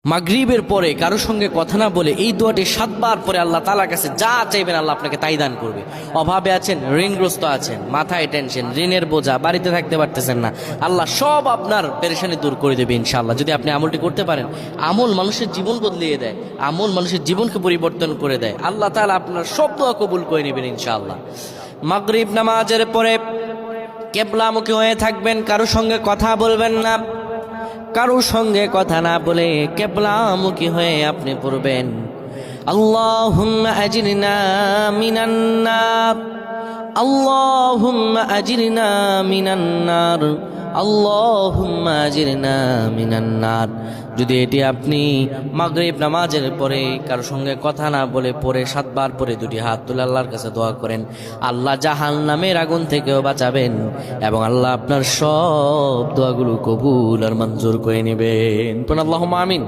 মাগরিবের পরে কারো সঙ্গে কথা না বলে এই দোয়াটি 7 বার পরে আল্লাহ তাআলার কাছে যা চাইবেন আল্লাহ আপনাকে তাই দান করবে। অভাবে আছেন, ঋণগ্রস্ত আছেন, মাথায় টেনশন, ঋণের বোঝা, বাড়িতে থাকতে পারতেছেন না, আল্লাহ সব আপনার পেরেশানি দূর করে দেবে ইনশাআল্লাহ। যদি আপনি আমলটি করতে পারেন, আমল মানুষের জীবন বদলিয়ে দেয়, আমল মানুষের জীবনকে পরিবর্তন করে দেয়। আল্লাহ তাআলা আপনার সব দোয়া কবুল করে নেবেন ইনশাআল্লাহ। মাগরিব নামাজের পরে কিবলামুখী হয়ে থাকবেন, কারো সঙ্গে কথা বলবেন না, কারো সঙ্গে কথা না বলে কিবলামুখী হয়ে আপনি পড়বেন আল্লাহুম্মা আজিরনা মিনান নার, আল্লাহুম্মা আজিরনা মিনান নার, আল্লাহুম্মা আজিরনা মিনান নার। যদি এটি আপনি মাগরিব নামাজের পরে কারো সঙ্গে কথা না বলে পড়ে 7 বার পরে দুটি হাত তুলে আল্লাহর কাছে দোয়া করেন, আল্লাহ জাহান্নামের আগুন থেকেও বাঁচাবেন এবং আল্লাহ আপনার সব দোয়াগুলো কবুল আর মঞ্জুর করে নেবেন। আল্লাহুম্মা আমিন।